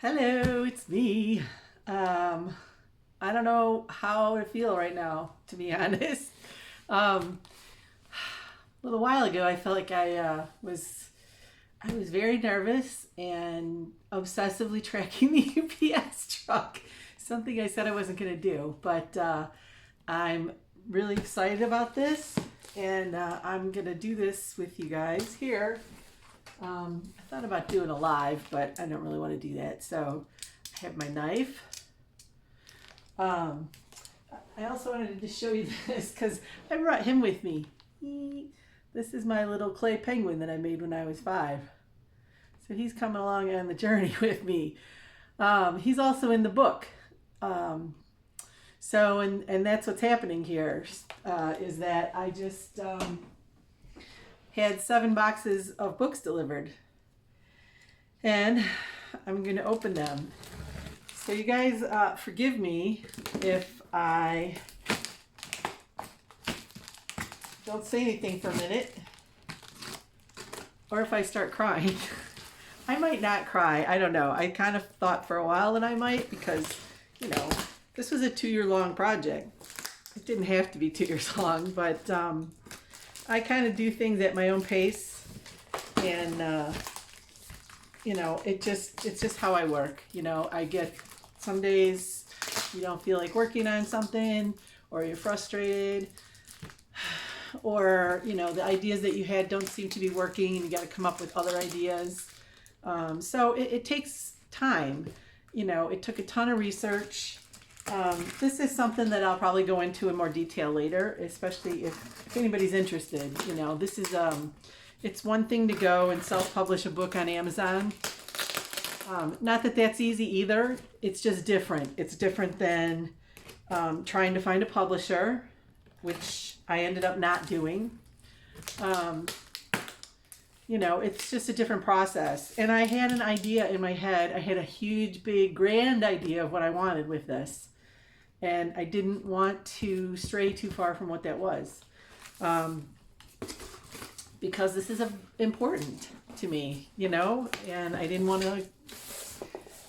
Hello, it's me. I don't know how I feel right now, to be honest. Um, a little while ago, I felt like I was very nervous and obsessively tracking the UPS truck. Something I said I wasn't going to do, but I'm really excited about this, and I'm going to do this with you guys here. I thought about doing a live, but I don't really want to do that. So I have my knife. Um, I also wanted to show you this because I brought him with me. This is my little clay penguin that I made when I was 5. So he's coming along on the journey with me. He's also in the book. And that's what's happening here, is that I just had 7 boxes of books delivered. And I'm going to open them. So you guys forgive me if I don't say anything for a minute, or if I start crying. I might not cry. I don't know. I kind of thought for a while that I might because, this was a 2-year-long project. It didn't have to be 2 years long, but I kind of do things at my own pace, and it's just how I work. I get some days you don't feel like working on something, or you're frustrated, or the ideas that you had don't seem to be working, and you got to come up with other ideas. So it takes time. It took a ton of research. This is something that I'll probably go into in more detail later, especially if anybody's interested. This is it's one thing to go and self-publish a book on Amazon. Not that that's easy either. It's just different. It's different than trying to find a publisher, which I ended up not doing. It's just a different process. And I had an idea in my head. I had a huge, big, grand idea of what I wanted with this. And I didn't want to stray too far from what that was. Because this is important to me, and I didn't want to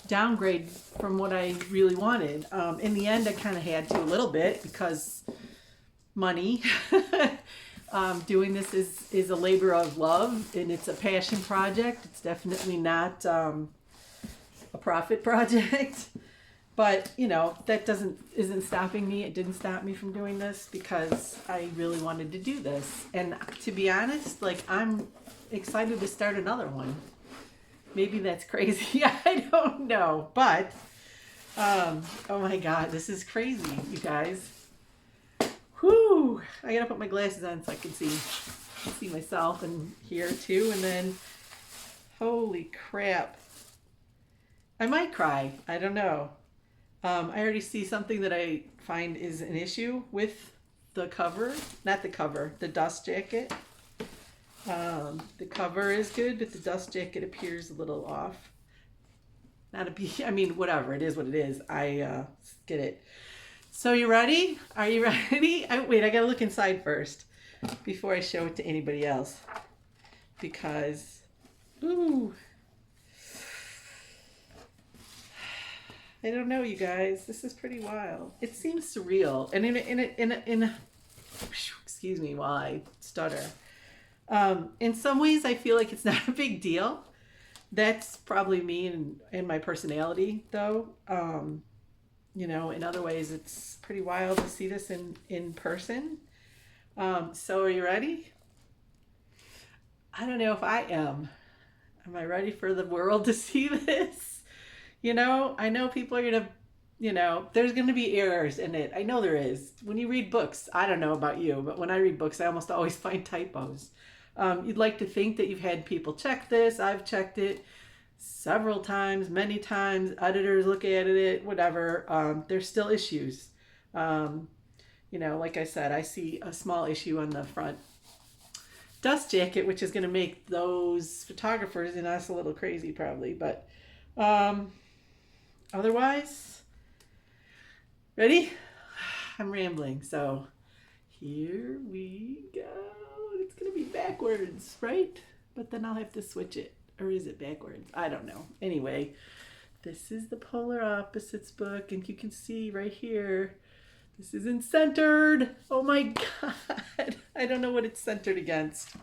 downgrade from what I really wanted. In the end, I kind of had to a little bit because money. Doing this is a labor of love, and it's a passion project. It's definitely not a profit project. But that isn't stopping me. It didn't stop me from doing this because I really wanted to do this. And to be honest, I'm excited to start another one. Maybe that's crazy. I don't know. But oh my God, this is crazy, you guys. Whew! I gotta put my glasses on so I can see myself and hear too. And then, holy crap, I might cry. I don't know. I already see something that I find is an issue with the cover. Not the cover, the dust jacket. The cover is good, but the dust jacket appears a little off. Whatever. It is what it is. I get it. So you ready? Are you ready? Wait, I gotta look inside first before I show it to anybody else. Because, ooh. I don't know, you guys. This is pretty wild. It seems surreal, and excuse me while I stutter. In some ways, I feel like it's not a big deal. That's probably me and my personality, though. In other ways, it's pretty wild to see this in person. So, are you ready? I don't know if I am. Am I ready for the world to see this? I know people are going to, there's going to be errors in it. I know there is. When you read books, I don't know about you, but when I read books, I almost always find typos. You'd like to think that you've had people check this. I've checked it several times, many times. Editors look at it, whatever. There's still issues. Like I said, I see a small issue on the front dust jacket, which is going to make those photographers and us a little crazy probably, but otherwise, ready? I'm rambling, so here we go. It's gonna be backwards, right? But then I'll have to switch it. Or is it backwards? I don't know. Anyway, This is the Polar Opposites book, and you can see right here, this isn't centered. Oh my God. I don't know what it's centered against.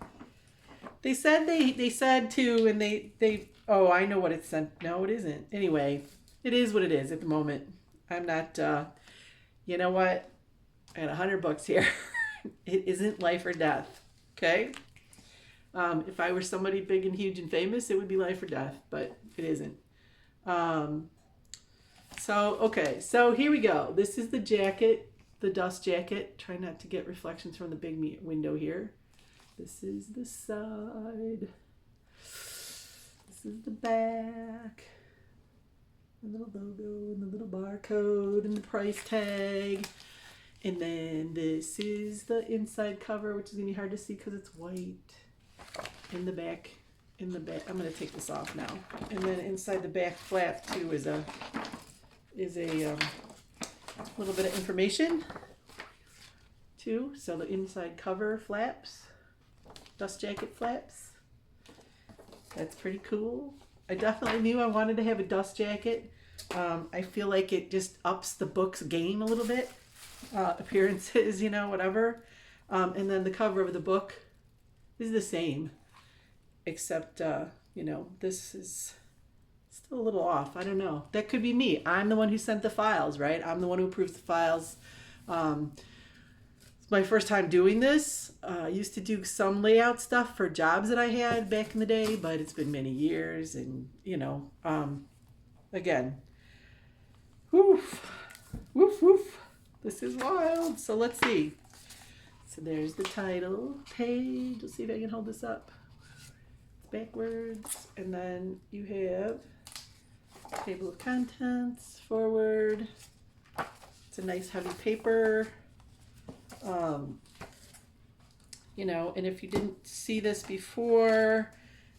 They said they said to, and they oh, I know what it's sent. No, it isn't. Anyway, it is what it is at the moment. I'm not, you know what? I got 100 books here. It isn't life or death. Okay. If I were somebody big and huge and famous, it would be life or death, but it isn't. Okay, so here we go. This is the jacket, the dust jacket. Try not to get reflections from the big window here. This is the side. This is the back. The little logo and the little barcode and the price tag. And then this is the inside cover, which is going to be hard to see because it's white. In the back, I'm going to take this off now. And then inside the back flap too is a little bit of information too. So the inside cover flaps, dust jacket flaps. That's pretty cool. I definitely knew I wanted to have a dust jacket. I feel like it just ups the book's game a little bit. Appearances, whatever. And then the cover of the book is the same, except, this is still a little off. I don't know. That could be me. I'm the one who sent the files, right? I'm the one who approves the files. It's my first time doing this. I used to do some layout stuff for jobs that I had back in the day, but it's been many years. And, again, woof, woof, woof. This is wild. So let's see. So there's the title page. Let's see if I can hold this up. Backwards. And then you have table of contents, forward. It's a nice heavy paper. And if you didn't see this before,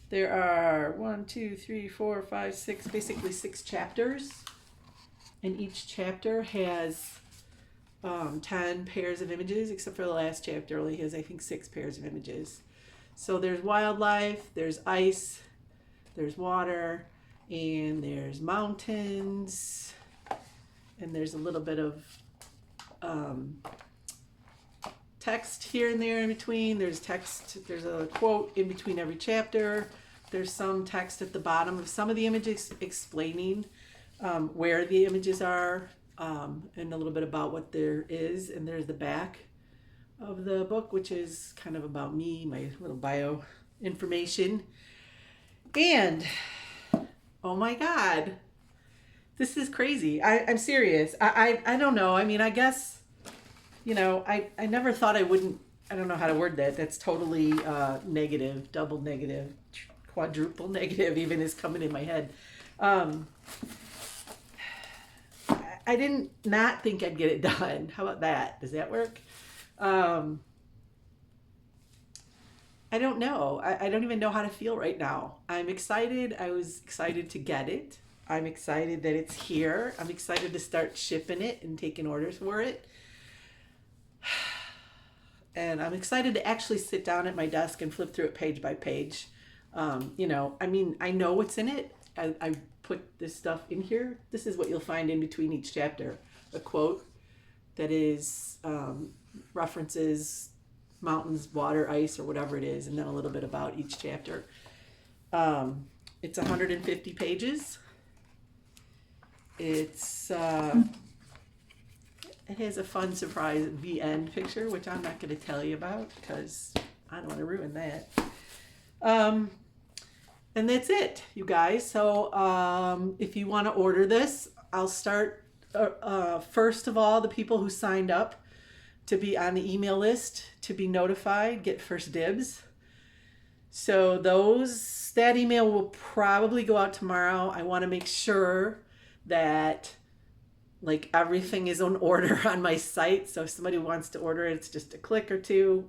there are 1, 2, 3, 4, 5, 6, basically 6 chapters. And each chapter has 10 pairs of images, except for the last chapter only has, I think, 6 pairs of images. So there's wildlife, there's ice, there's water, and there's mountains, and there's a little bit of text here and there in between. There's text, there's a quote in between every chapter. There's some text at the bottom of some of the images explaining where the images are, and a little bit about what there is. And there's the back of the book, which is kind of about me, my little bio information. And oh my God, this is crazy. I'm serious. I don't know. I mean, I guess, I never thought I wouldn't, I don't know how to word that. That's totally negative, double negative, quadruple negative even is coming in my head. I didn't not think I'd get it done. How about that? Does that work? I don't know. I don't even know how to feel right now. I'm excited. I was excited to get it. I'm excited that it's here. I'm excited to start shipping it and taking orders for it. And I'm excited to actually sit down at my desk and flip through it page by page. I know what's in it. I put this stuff in here. This is what you'll find in between each chapter. A quote that is references mountains, water, ice, or whatever it is, and then a little bit about each chapter. It's 150 pages. It's it has a fun surprise the end picture, which I'm not going to tell you about because I don't want to ruin that. And that's it, you guys. So if you want to order this, I'll start first of all, the people who signed up to be on the email list, to be notified, get first dibs. So that email will probably go out tomorrow. I want to make sure that everything is on order on my site. So if somebody wants to order it, it's just a click or two.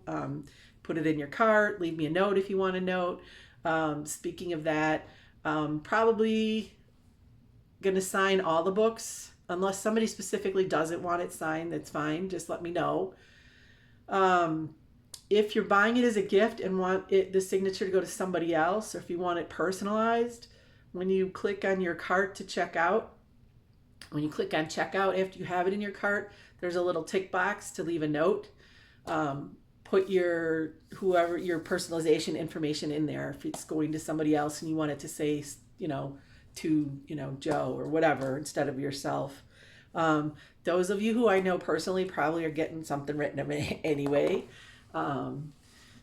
Put it in your cart. Leave me a note if you want a note. Speaking of that, probably going to sign all the books. Unless somebody specifically doesn't want it signed, that's fine. Just let me know. If you're buying it as a gift and want the signature to go to somebody else, or if you want it personalized, when you click on your cart to check out, when you click on checkout after you have it in your cart, there's a little tick box to leave a note. Put your personalization information in there if it's going to somebody else and you want it to say, to Joe or whatever instead of yourself. Those of you who I know personally probably are getting something written of me anyway.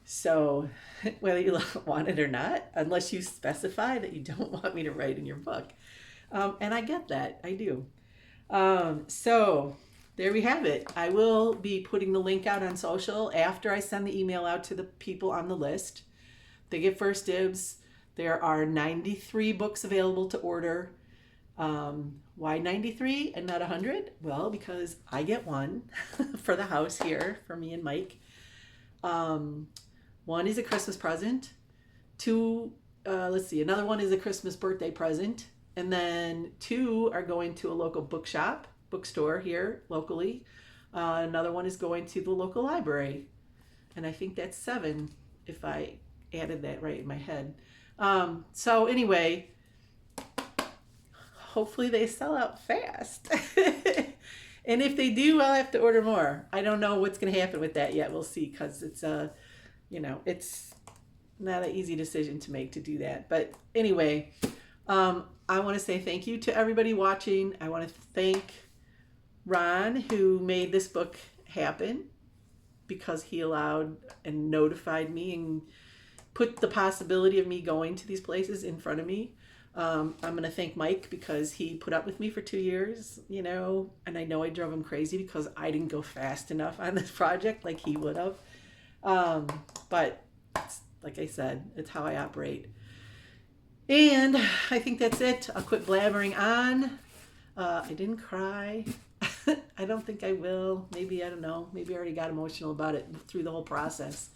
So whether you want it or not, unless you specify that you don't want me to write in your book. And I get that, I do. So there we have it. I will be putting the link out on social after I send the email out to the people on the list. They get first dibs. There are 93 books available to order. Why 93 and not 100? Well, because I get one for the house here for me and Mike. One is a Christmas present. Another one is a Christmas birthday present. And then 2 are going to a local bookstore here locally. Another one is going to the local library. And I think that's 7 if I added that right in my head. So anyway, hopefully they sell out fast. And if they do, I'll have to order more. I don't know what's going to happen with that yet. We'll see, because it's it's not an easy decision to make to do that. But anyway, I want to say thank you to everybody watching. I want to thank Ron, who made this book happen, because he allowed and notified me and put the possibility of me going to these places in front of me. I'm going to thank Mike, because he put up with me for 2 years, and I know I drove him crazy because I didn't go fast enough on this project like he would have. But like I said, it's how I operate. And I think that's it. I'll quit blabbering on. I didn't cry. I don't think I will. Maybe, I don't know. Maybe I already got emotional about it through the whole process.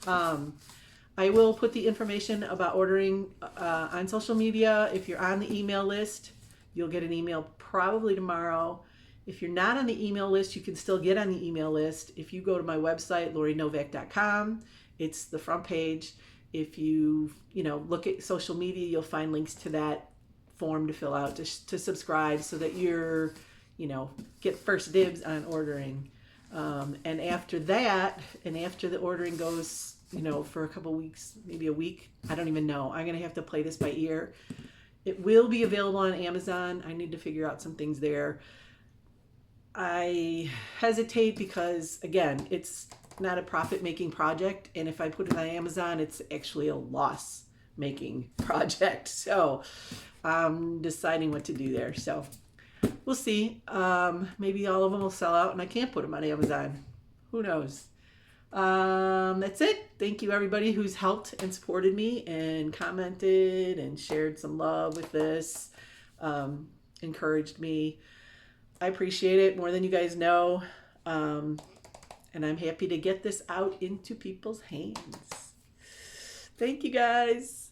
I will put the information about ordering on social media. If you're on the email list, you'll get an email probably tomorrow. If you're not on the email list, you can still get on the email list. If you go to my website, laurinovak.com, it's the front page. If you look at social media, you'll find links to that form to fill out to subscribe, so that you're get first dibs on ordering. And after that, and after the ordering goes for a couple weeks, maybe a week, I don't even know. I'm gonna have to play this by ear. It will be available on Amazon. I need to figure out some things there. I hesitate because, again, it's not a profit-making project, and if I put it on Amazon, it's actually a loss-making project. So I'm deciding what to do there. So we'll see. Maybe all of them will sell out and I can't put them on Amazon. Who knows? That's it. Thank you, everybody who's helped and supported me and commented and shared some love with this, encouraged me. I appreciate it more than you guys know. And I'm happy to get this out into people's hands. Thank you, guys.